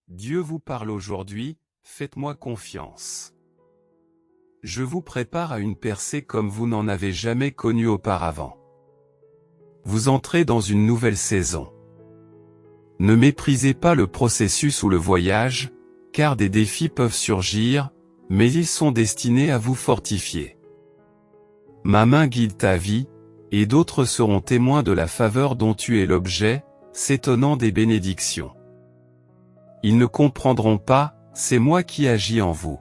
Dieu vous parle aujourd'hui, faites-moi confiance. Je vous prépare à une percée comme vous n'en avez jamais connue auparavant. Vous entrez dans une nouvelle saison. Ne méprisez pas le processus ou le voyage, car des défis peuvent surgir, mais ils sont destinés à vous fortifier. Ma main guide ta vie, et d'autres seront témoins de la faveur dont tu es l'objet, s'étonnant des bénédictions. Ils ne comprendront pas, c'est moi qui agis en vous.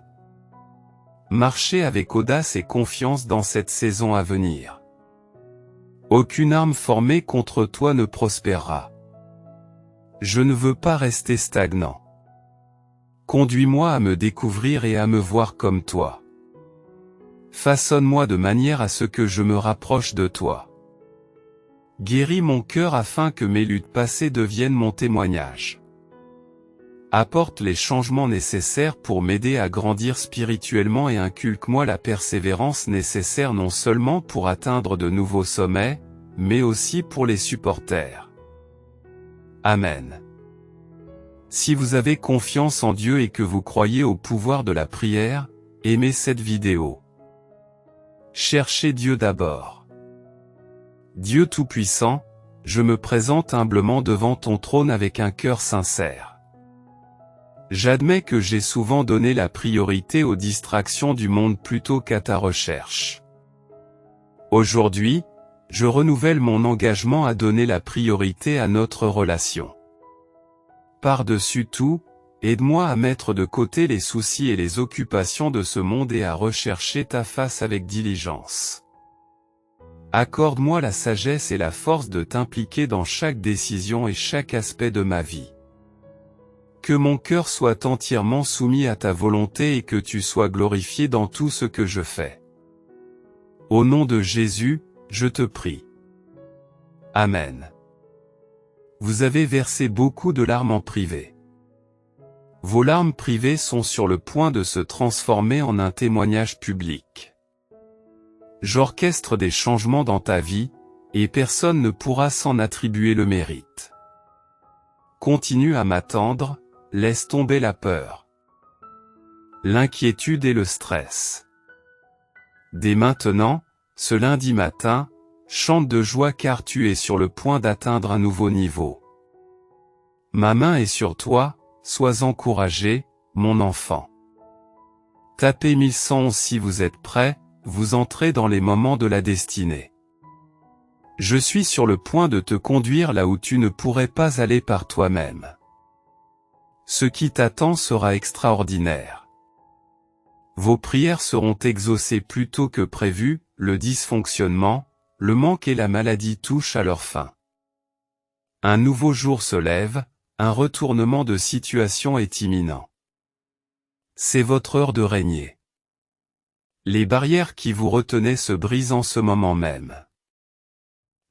Marchez avec audace et confiance dans cette saison à venir. Aucune arme formée contre toi ne prospérera. Je ne veux pas rester stagnant. Conduis-moi à me découvrir et à me voir comme toi. Façonne-moi de manière à ce que je me rapproche de toi. Guéris mon cœur afin que mes luttes passées deviennent mon témoignage. Apporte les changements nécessaires pour m'aider à grandir spirituellement et inculque-moi la persévérance nécessaire non seulement pour atteindre de nouveaux sommets, mais aussi pour les supporter. Amen. Si vous avez confiance en Dieu et que vous croyez au pouvoir de la prière, aimez cette vidéo. Cherchez Dieu d'abord. Dieu Tout-Puissant, je me présente humblement devant ton trône avec un cœur sincère. J'admets que j'ai souvent donné la priorité aux distractions du monde plutôt qu'à ta recherche. Aujourd'hui, je renouvelle mon engagement à donner la priorité à notre relation. Par-dessus tout, aide-moi à mettre de côté les soucis et les occupations de ce monde et à rechercher ta face avec diligence. Accorde-moi la sagesse et la force de t'impliquer dans chaque décision et chaque aspect de ma vie. Que mon cœur soit entièrement soumis à ta volonté et que tu sois glorifié dans tout ce que je fais. Au nom de Jésus, je te prie. Amen. Vous avez versé beaucoup de larmes en privé. Vos larmes privées sont sur le point de se transformer en un témoignage public. J'orchestre des changements dans ta vie, et personne ne pourra s'en attribuer le mérite. Continue à m'attendre, laisse tomber la peur, l'inquiétude et le stress. Dès maintenant, ce lundi matin, chante de joie car tu es sur le point d'atteindre un nouveau niveau. Ma main est sur toi, sois encouragé, mon enfant. Tapez 1111 si vous êtes prêt, vous entrez dans les moments de la destinée. Je suis sur le point de te conduire là où tu ne pourrais pas aller par toi-même. Ce qui t'attend sera extraordinaire. Vos prières seront exaucées plus tôt que prévu, le dysfonctionnement, le manque et la maladie touchent à leur fin. Un nouveau jour se lève, un retournement de situation est imminent. C'est votre heure de régner. Les barrières qui vous retenaient se brisent en ce moment même.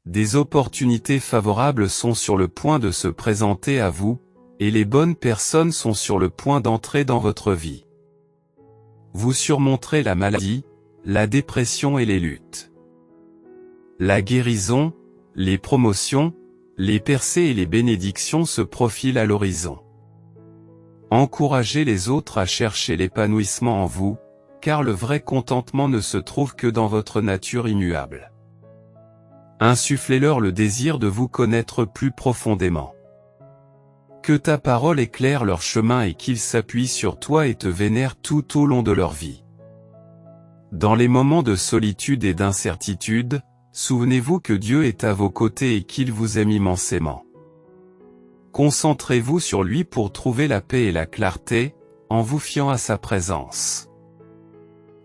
Des opportunités favorables sont sur le point de se présenter à vous, et les bonnes personnes sont sur le point d'entrer dans votre vie. Vous surmonterez la maladie, la dépression et les luttes. La guérison, les promotions, les percées et les bénédictions se profilent à l'horizon. Encouragez les autres à chercher l'épanouissement en vous, car le vrai contentement ne se trouve que dans votre nature immuable. Insufflez-leur le désir de vous connaître plus profondément. Que ta parole éclaire leur chemin et qu'ils s'appuient sur toi et te vénèrent tout au long de leur vie. Dans les moments de solitude et d'incertitude, souvenez-vous que Dieu est à vos côtés et qu'il vous aime immensément. Concentrez-vous sur lui pour trouver la paix et la clarté, en vous fiant à sa présence.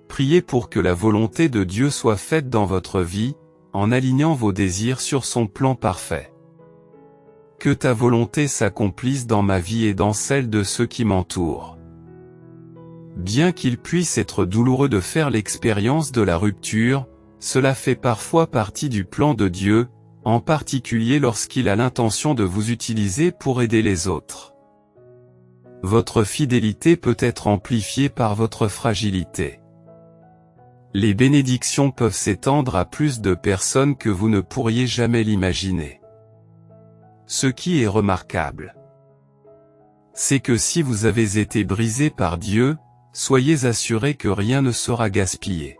Priez pour que la volonté de Dieu soit faite dans votre vie, en alignant vos désirs sur son plan parfait. Que ta volonté s'accomplisse dans ma vie et dans celle de ceux qui m'entourent. Bien qu'il puisse être douloureux de faire l'expérience de la rupture, cela fait parfois partie du plan de Dieu, en particulier lorsqu'il a l'intention de vous utiliser pour aider les autres. Votre fidélité peut être amplifiée par votre fragilité. Les bénédictions peuvent s'étendre à plus de personnes que vous ne pourriez jamais l'imaginer. Ce qui est remarquable, c'est que si vous avez été brisé par Dieu, soyez assurés que rien ne sera gaspillé.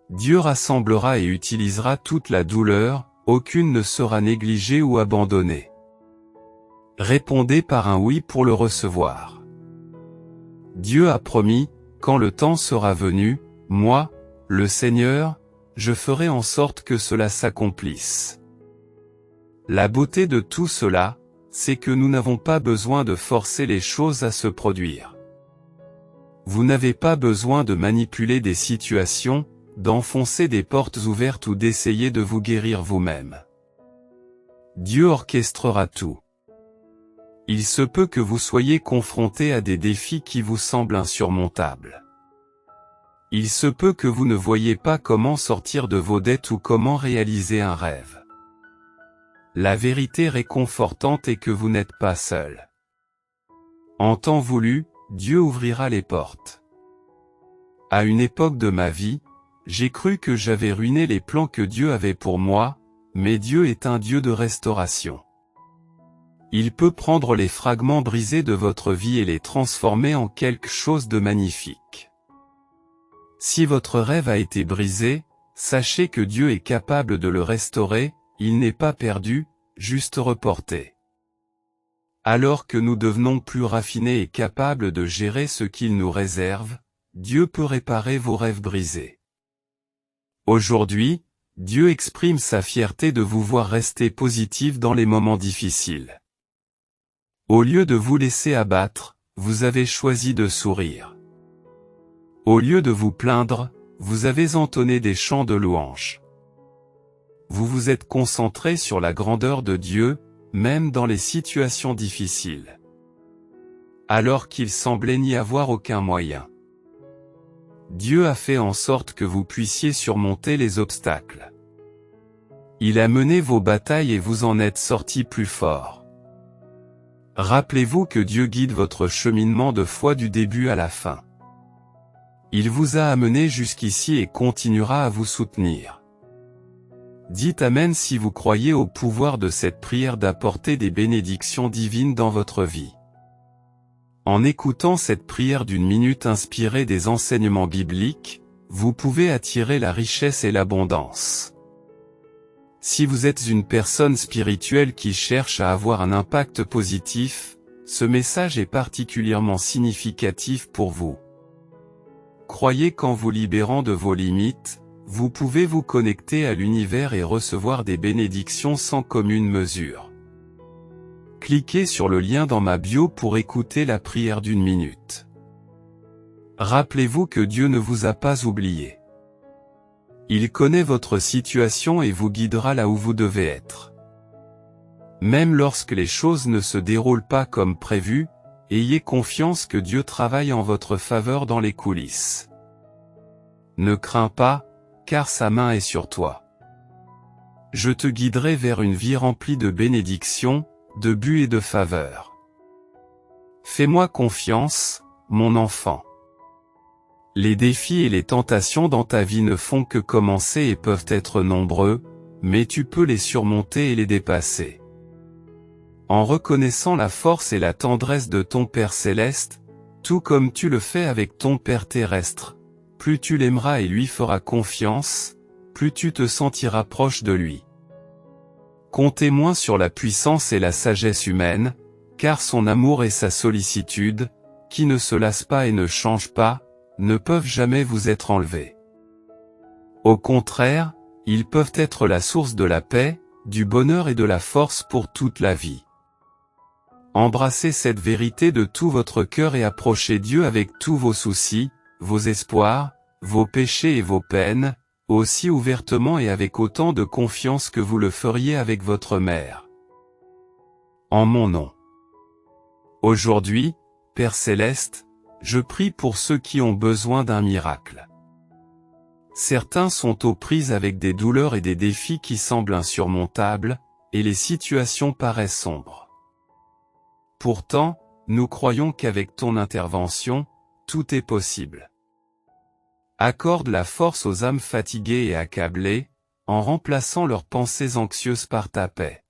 Dieu rassemblera et utilisera toute la douleur, aucune ne sera négligée ou abandonnée. Répondez par un oui pour le recevoir. Dieu a promis, quand le temps sera venu, moi, le Seigneur, je ferai en sorte que cela s'accomplisse. La beauté de tout cela, c'est que nous n'avons pas besoin de forcer les choses à se produire. Vous n'avez pas besoin de manipuler des situations, d'enfoncer des portes ouvertes ou d'essayer de vous guérir vous-même. Dieu orchestrera tout. Il se peut que vous soyez confrontés à des défis qui vous semblent insurmontables. Il se peut que vous ne voyez pas comment sortir de vos dettes ou comment réaliser un rêve. La vérité réconfortante est que vous n'êtes pas seul. En temps voulu, Dieu ouvrira les portes. À une époque de ma vie, j'ai cru que j'avais ruiné les plans que Dieu avait pour moi, mais Dieu est un Dieu de restauration. Il peut prendre les fragments brisés de votre vie et les transformer en quelque chose de magnifique. Si votre rêve a été brisé, sachez que Dieu est capable de le restaurer, il n'est pas perdu, juste reporté. Alors que nous devenons plus raffinés et capables de gérer ce qu'il nous réserve, Dieu peut réparer vos rêves brisés. Aujourd'hui, Dieu exprime sa fierté de vous voir rester positif dans les moments difficiles. Au lieu de vous laisser abattre, vous avez choisi de sourire. Au lieu de vous plaindre, vous avez entonné des chants de louange. Vous vous êtes concentré sur la grandeur de Dieu, même dans les situations difficiles. Alors qu'il semblait n'y avoir aucun moyen. Dieu a fait en sorte que vous puissiez surmonter les obstacles. Il a mené vos batailles et vous en êtes sortis plus forts. Rappelez-vous que Dieu guide votre cheminement de foi du début à la fin. Il vous a amené jusqu'ici et continuera à vous soutenir. Dites Amen si vous croyez au pouvoir de cette prière d'apporter des bénédictions divines dans votre vie. En écoutant cette prière d'une minute inspirée des enseignements bibliques, vous pouvez attirer la richesse et l'abondance. Si vous êtes une personne spirituelle qui cherche à avoir un impact positif, ce message est particulièrement significatif pour vous. Croyez qu'en vous libérant de vos limites, vous pouvez vous connecter à l'univers et recevoir des bénédictions sans commune mesure. Cliquez sur le lien dans ma bio pour écouter la prière d'une minute. Rappelez-vous que Dieu ne vous a pas oublié. Il connaît votre situation et vous guidera là où vous devez être. Même lorsque les choses ne se déroulent pas comme prévu, ayez confiance que Dieu travaille en votre faveur dans les coulisses. Ne crains pas, car sa main est sur toi. Je te guiderai vers une vie remplie de bénédictions, de buts et de faveurs. Fais-moi confiance, mon enfant. Les défis et les tentations dans ta vie ne font que commencer et peuvent être nombreux, mais tu peux les surmonter et les dépasser. En reconnaissant la force et la tendresse de ton Père céleste, tout comme tu le fais avec ton Père terrestre, plus tu l'aimeras et lui feras confiance, plus tu te sentiras proche de lui. Comptez moins sur la puissance et la sagesse humaine, car son amour et sa sollicitude, qui ne se lassent pas et ne changent pas, ne peuvent jamais vous être enlevés. Au contraire, ils peuvent être la source de la paix, du bonheur et de la force pour toute la vie. Embrassez cette vérité de tout votre cœur et approchez Dieu avec tous vos soucis, vos espoirs, vos péchés et vos peines, aussi ouvertement et avec autant de confiance que vous le feriez avec votre mère. En mon nom. Aujourd'hui, Père Céleste, je prie pour ceux qui ont besoin d'un miracle. Certains sont aux prises avec des douleurs et des défis qui semblent insurmontables, et les situations paraissent sombres. Pourtant, nous croyons qu'avec ton intervention, tout est possible. Accorde la force aux âmes fatiguées et accablées, en remplaçant leurs pensées anxieuses par ta paix.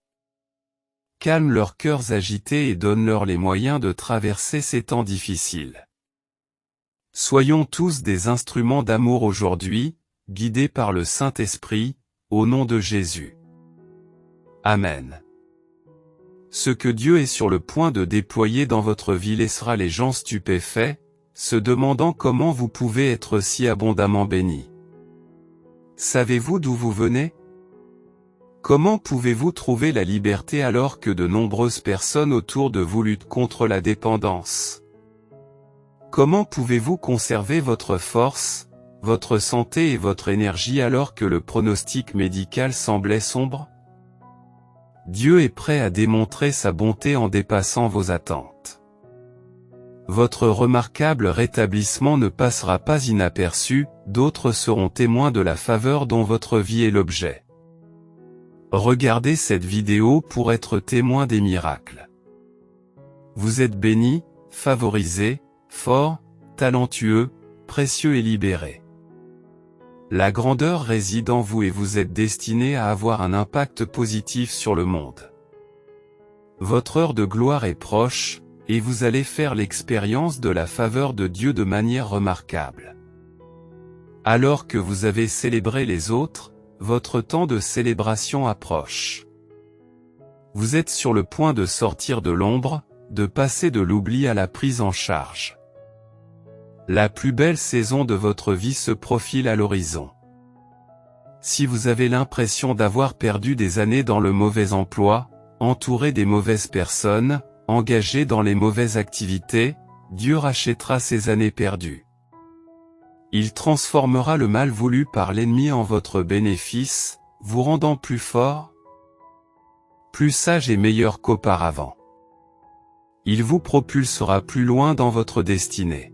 calme leurs cœurs agités et donne-leur les moyens de traverser ces temps difficiles. Soyons tous des instruments d'amour aujourd'hui, guidés par le Saint-Esprit, au nom de Jésus. Amen. Ce que Dieu est sur le point de déployer dans votre vie laissera les gens stupéfaits, se demandant comment vous pouvez être si abondamment bénis. Savez-vous d'où vous venez? Comment pouvez-vous trouver la liberté alors que de nombreuses personnes autour de vous luttent contre la dépendance? Comment pouvez-vous conserver votre force, votre santé et votre énergie alors que le pronostic médical semblait sombre? Dieu est prêt à démontrer sa bonté en dépassant vos attentes. Votre remarquable rétablissement ne passera pas inaperçu, d'autres seront témoins de la faveur dont votre vie est l'objet. Regardez cette vidéo pour être témoin des miracles. Vous êtes béni, favorisé, fort, talentueux, précieux et libéré. La grandeur réside en vous et vous êtes destiné à avoir un impact positif sur le monde. Votre heure de gloire est proche, et vous allez faire l'expérience de la faveur de Dieu de manière remarquable. Alors que vous avez célébré les autres, votre temps de célébration approche. Vous êtes sur le point de sortir de l'ombre, de passer de l'oubli à la prise en charge. La plus belle saison de votre vie se profile à l'horizon. Si vous avez l'impression d'avoir perdu des années dans le mauvais emploi, entouré des mauvaises personnes, engagé dans les mauvaises activités, Dieu rachètera ces années perdues. Il transformera le mal voulu par l'ennemi en votre bénéfice, vous rendant plus fort, plus sage et meilleur qu'auparavant. Il vous propulsera plus loin dans votre destinée.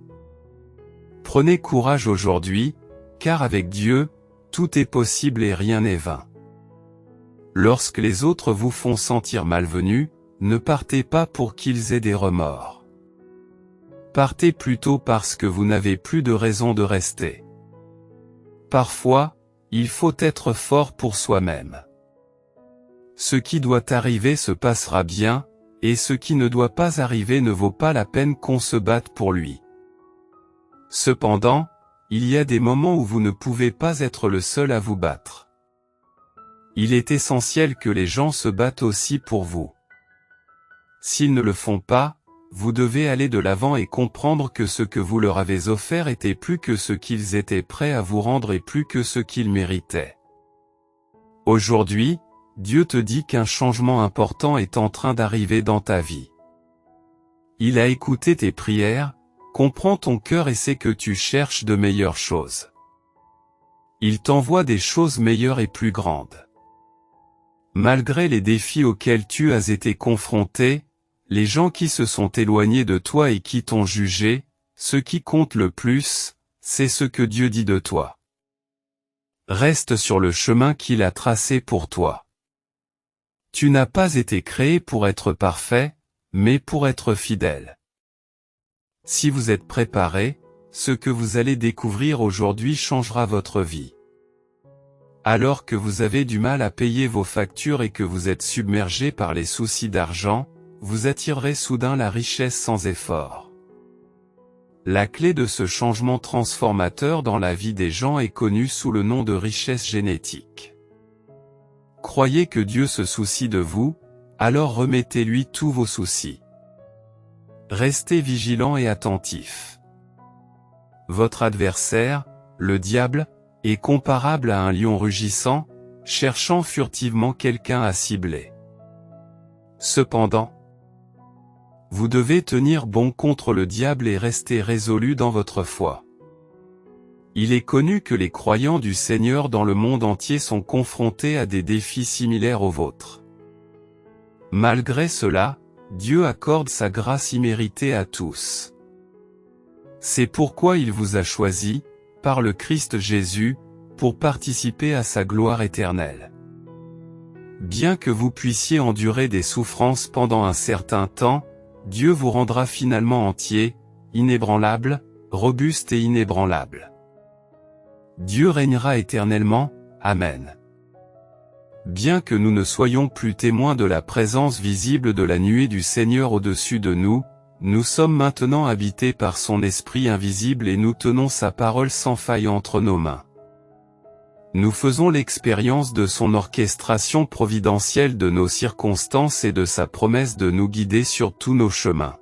Prenez courage aujourd'hui, car avec Dieu, tout est possible et rien n'est vain. Lorsque les autres vous font sentir malvenu, ne partez pas pour qu'ils aient des remords. Partez plutôt parce que vous n'avez plus de raison de rester. Parfois, il faut être fort pour soi-même. Ce qui doit arriver se passera bien, et ce qui ne doit pas arriver ne vaut pas la peine qu'on se batte pour lui. Cependant, il y a des moments où vous ne pouvez pas être le seul à vous battre. Il est essentiel que les gens se battent aussi pour vous. S'ils ne le font pas, vous devez aller de l'avant et comprendre que ce que vous leur avez offert était plus que ce qu'ils étaient prêts à vous rendre et plus que ce qu'ils méritaient. Aujourd'hui, Dieu te dit qu'un changement important est en train d'arriver dans ta vie. Il a écouté tes prières, comprend ton cœur et sait que tu cherches de meilleures choses. Il t'envoie des choses meilleures et plus grandes. Malgré les défis auxquels tu as été confronté, les gens qui se sont éloignés de toi et qui t'ont jugé, ce qui compte le plus, c'est ce que Dieu dit de toi. Reste sur le chemin qu'il a tracé pour toi. Tu n'as pas été créé pour être parfait, mais pour être fidèle. Si vous êtes préparé, ce que vous allez découvrir aujourd'hui changera votre vie. Alors que vous avez du mal à payer vos factures et que vous êtes submergé par les soucis d'argent, vous attirerez soudain la richesse sans effort. La clé de ce changement transformateur dans la vie des gens est connue sous le nom de richesse génétique. Croyez que Dieu se soucie de vous, alors remettez-lui tous vos soucis. Restez vigilant et attentif. Votre adversaire, le diable, est comparable à un lion rugissant, cherchant furtivement quelqu'un à cibler. Cependant, vous devez tenir bon contre le diable et rester résolu dans votre foi. Il est connu que les croyants du Seigneur dans le monde entier sont confrontés à des défis similaires aux vôtres. Malgré cela, Dieu accorde sa grâce imméritée à tous. C'est pourquoi il vous a choisi, par le Christ Jésus, pour participer à sa gloire éternelle. Bien que vous puissiez endurer des souffrances pendant un certain temps, Dieu vous rendra finalement entier, inébranlable, robuste et inébranlable. Dieu régnera éternellement, Amen. Bien que nous ne soyons plus témoins de la présence visible de la nuée du Seigneur au-dessus de nous, nous sommes maintenant habités par son Esprit invisible et nous tenons sa parole sans faille entre nos mains. Nous faisons l'expérience de son orchestration providentielle de nos circonstances et de sa promesse de nous guider sur tous nos chemins.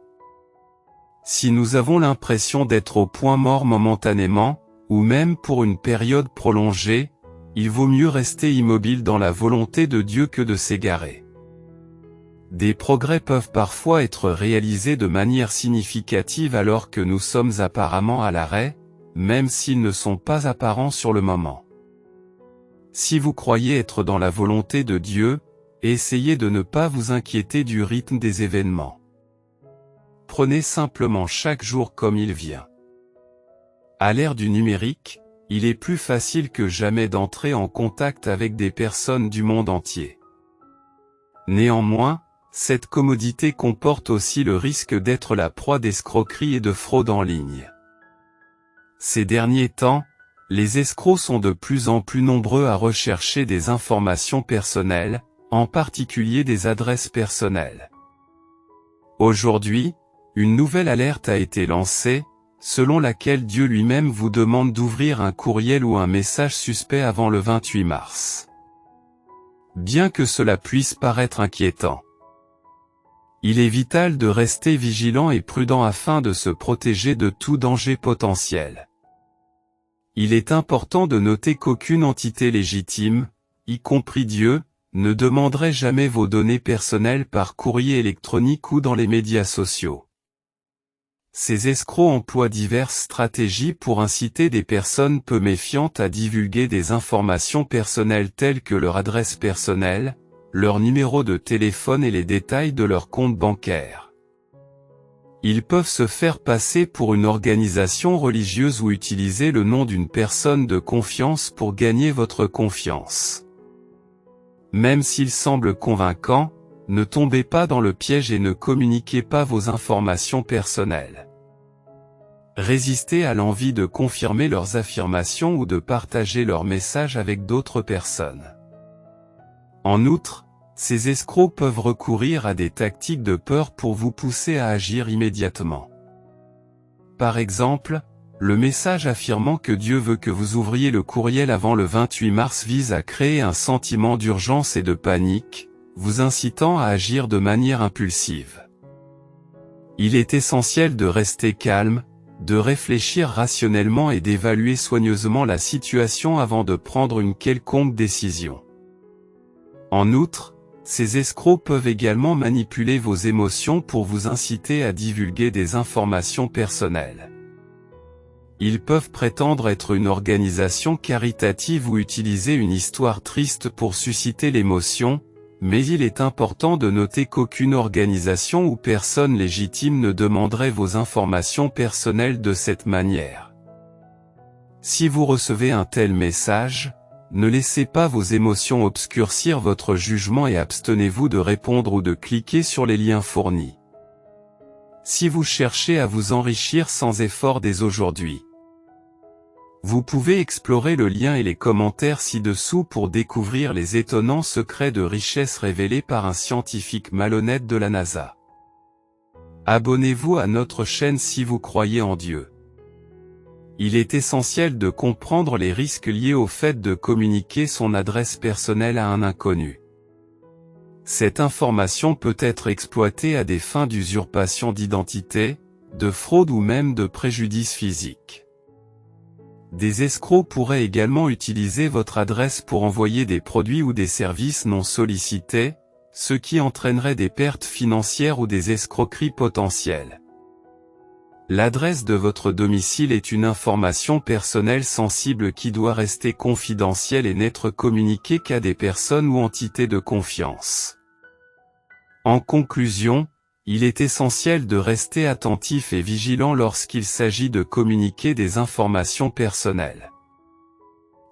Si nous avons l'impression d'être au point mort momentanément, ou même pour une période prolongée, il vaut mieux rester immobile dans la volonté de Dieu que de s'égarer. Des progrès peuvent parfois être réalisés de manière significative alors que nous sommes apparemment à l'arrêt, même s'ils ne sont pas apparents sur le moment. Si vous croyez être dans la volonté de Dieu, essayez de ne pas vous inquiéter du rythme des événements. Prenez simplement chaque jour comme il vient. À l'ère du numérique, il est plus facile que jamais d'entrer en contact avec des personnes du monde entier. Néanmoins, cette commodité comporte aussi le risque d'être la proie d'escroqueries et de fraudes en ligne. Ces derniers temps, les escrocs sont de plus en plus nombreux à rechercher des informations personnelles, en particulier des adresses personnelles. Aujourd'hui, une nouvelle alerte a été lancée, selon laquelle Dieu lui-même vous demande d'ouvrir un courriel ou un message suspect avant le 28 mars. Bien que cela puisse paraître inquiétant, il est vital de rester vigilant et prudent afin de se protéger de tout danger potentiel. Il est important de noter qu'aucune entité légitime, y compris Dieu, ne demanderait jamais vos données personnelles par courrier électronique ou dans les médias sociaux. Ces escrocs emploient diverses stratégies pour inciter des personnes peu méfiantes à divulguer des informations personnelles telles que leur adresse personnelle, leur numéro de téléphone et les détails de leur compte bancaire. Ils peuvent se faire passer pour une organisation religieuse ou utiliser le nom d'une personne de confiance pour gagner votre confiance. Même s'il semble convaincant, ne tombez pas dans le piège et ne communiquez pas vos informations personnelles. Résistez à l'envie de confirmer leurs affirmations ou de partager leurs messages avec d'autres personnes. En outre, ces escrocs peuvent recourir à des tactiques de peur pour vous pousser à agir immédiatement. Par exemple, le message affirmant que Dieu veut que vous ouvriez le courriel avant le 28 mars vise à créer un sentiment d'urgence et de panique, vous incitant à agir de manière impulsive. Il est essentiel de rester calme, de réfléchir rationnellement et d'évaluer soigneusement la situation avant de prendre une quelconque décision. En outre, ces escrocs peuvent également manipuler vos émotions pour vous inciter à divulguer des informations personnelles. Ils peuvent prétendre être une organisation caritative ou utiliser une histoire triste pour susciter l'émotion, mais il est important de noter qu'aucune organisation ou personne légitime ne demanderait vos informations personnelles de cette manière. Si vous recevez un tel message, ne laissez pas vos émotions obscurcir votre jugement et abstenez-vous de répondre ou de cliquer sur les liens fournis. Si vous cherchez à vous enrichir sans effort dès aujourd'hui, vous pouvez explorer le lien et les commentaires ci-dessous pour découvrir les étonnants secrets de richesse révélés par un scientifique malhonnête de la NASA. Abonnez-vous à notre chaîne si vous croyez en Dieu. Il est essentiel de comprendre les risques liés au fait de communiquer son adresse personnelle à un inconnu. Cette information peut être exploitée à des fins d'usurpation d'identité, de fraude ou même de préjudice physique. Des escrocs pourraient également utiliser votre adresse pour envoyer des produits ou des services non sollicités, ce qui entraînerait des pertes financières ou des escroqueries potentielles. L'adresse de votre domicile est une information personnelle sensible qui doit rester confidentielle et n'être communiquée qu'à des personnes ou entités de confiance. En conclusion, il est essentiel de rester attentif et vigilant lorsqu'il s'agit de communiquer des informations personnelles.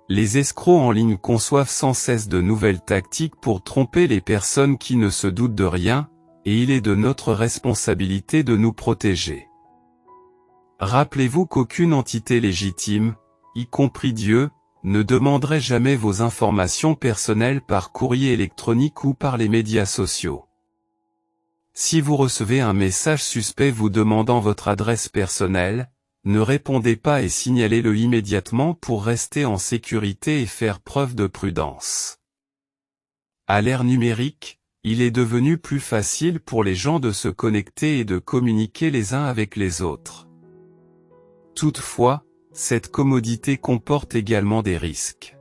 Les escrocs en ligne conçoivent sans cesse de nouvelles tactiques pour tromper les personnes qui ne se doutent de rien, et il est de notre responsabilité de nous protéger. Rappelez-vous qu'aucune entité légitime, y compris Dieu, ne demanderai jamais vos informations personnelles par courrier électronique ou par les médias sociaux. Si vous recevez un message suspect vous demandant votre adresse personnelle, ne répondez pas et signalez-le immédiatement pour rester en sécurité et faire preuve de prudence. À l'ère numérique, il est devenu plus facile pour les gens de se connecter et de communiquer les uns avec les autres. Toutefois, cette commodité comporte également des risques.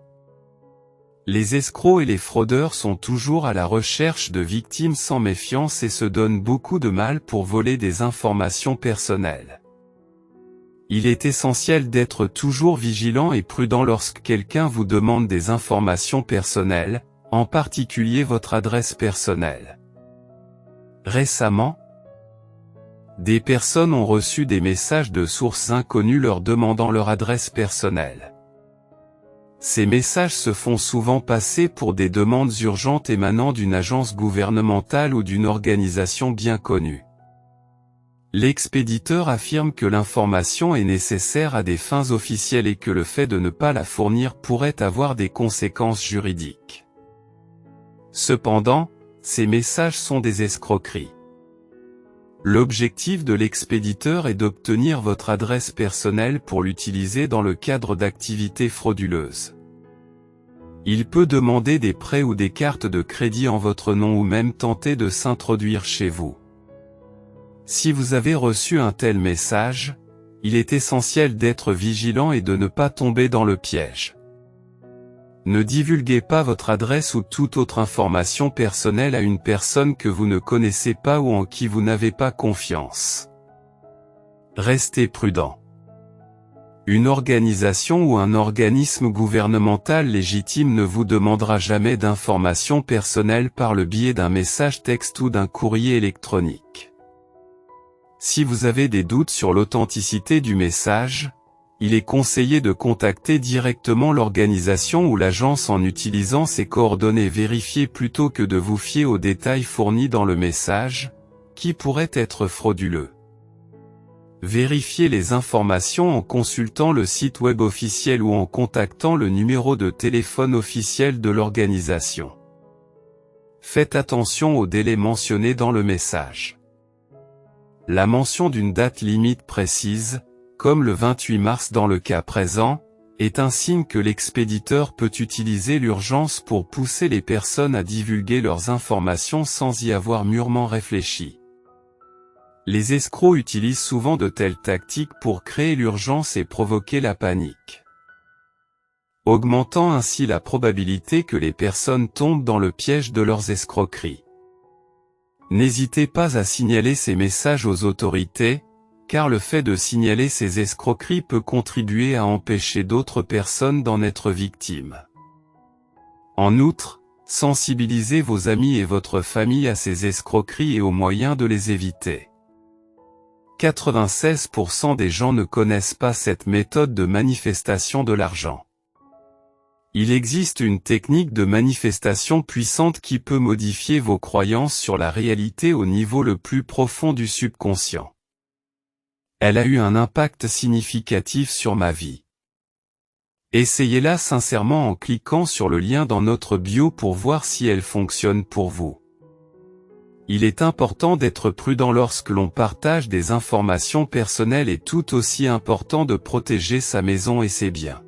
Les escrocs et les fraudeurs sont toujours à la recherche de victimes sans méfiance et se donnent beaucoup de mal pour voler des informations personnelles. Il est essentiel d'être toujours vigilant et prudent lorsque quelqu'un vous demande des informations personnelles, en particulier votre adresse personnelle. Récemment, des personnes ont reçu des messages de sources inconnues leur demandant leur adresse personnelle. Ces messages se font souvent passer pour des demandes urgentes émanant d'une agence gouvernementale ou d'une organisation bien connue. L'expéditeur affirme que l'information est nécessaire à des fins officielles et que le fait de ne pas la fournir pourrait avoir des conséquences juridiques. Cependant, ces messages sont des escroqueries. L'objectif de l'expéditeur est d'obtenir votre adresse personnelle pour l'utiliser dans le cadre d'activités frauduleuses. Il peut demander des prêts ou des cartes de crédit en votre nom ou même tenter de s'introduire chez vous. Si vous avez reçu un tel message, il est essentiel d'être vigilant et de ne pas tomber dans le piège. Ne divulguez pas votre adresse ou toute autre information personnelle à une personne que vous ne connaissez pas ou en qui vous n'avez pas confiance. Restez prudent. Une organisation ou un organisme gouvernemental légitime ne vous demandera jamais d'informations personnelles par le biais d'un message texte ou d'un courrier électronique. Si vous avez des doutes sur l'authenticité du message, il est conseillé de contacter directement l'organisation ou l'agence en utilisant ces coordonnées vérifiées plutôt que de vous fier aux détails fournis dans le message, qui pourraient être frauduleux. Vérifiez les informations en consultant le site web officiel ou en contactant le numéro de téléphone officiel de l'organisation. Faites attention aux délais mentionnés dans le message. La mention d'une date limite précise, comme le 28 mars dans le cas présent, est un signe que l'expéditeur peut utiliser l'urgence pour pousser les personnes à divulguer leurs informations sans y avoir mûrement réfléchi. Les escrocs utilisent souvent de telles tactiques pour créer l'urgence et provoquer la panique, augmentant ainsi la probabilité que les personnes tombent dans le piège de leurs escroqueries. N'hésitez pas à signaler ces messages aux autorités, car le fait de signaler ces escroqueries peut contribuer à empêcher d'autres personnes d'en être victimes. En outre, sensibilisez vos amis et votre famille à ces escroqueries et aux moyens de les éviter. 96% des gens ne connaissent pas cette méthode de manifestation de l'argent. Il existe une technique de manifestation puissante qui peut modifier vos croyances sur la réalité au niveau le plus profond du subconscient. Elle a eu un impact significatif sur ma vie. Essayez-la sincèrement en cliquant sur le lien dans notre bio pour voir si elle fonctionne pour vous. Il est important d'être prudent lorsque l'on partage des informations personnelles et tout aussi important de protéger sa maison et ses biens.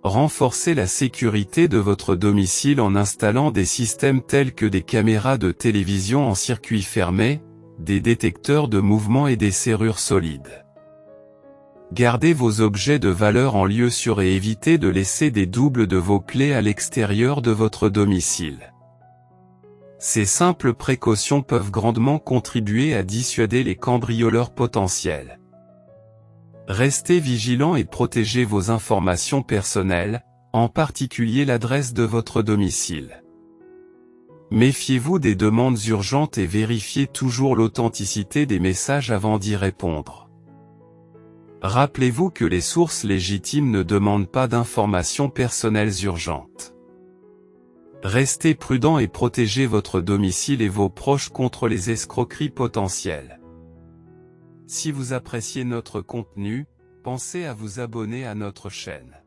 Renforcez la sécurité de votre domicile en installant des systèmes tels que des caméras de télévision en circuit fermé, des détecteurs de mouvement et des serrures solides. Gardez vos objets de valeur en lieu sûr et évitez de laisser des doubles de vos clés à l'extérieur de votre domicile. Ces simples précautions peuvent grandement contribuer à dissuader les cambrioleurs potentiels. Restez vigilants et protégez vos informations personnelles, en particulier l'adresse de votre domicile. Méfiez-vous des demandes urgentes et vérifiez toujours l'authenticité des messages avant d'y répondre. Rappelez-vous que les sources légitimes ne demandent pas d'informations personnelles urgentes. Restez prudent et protégez votre domicile et vos proches contre les escroqueries potentielles. Si vous appréciez notre contenu, pensez à vous abonner à notre chaîne.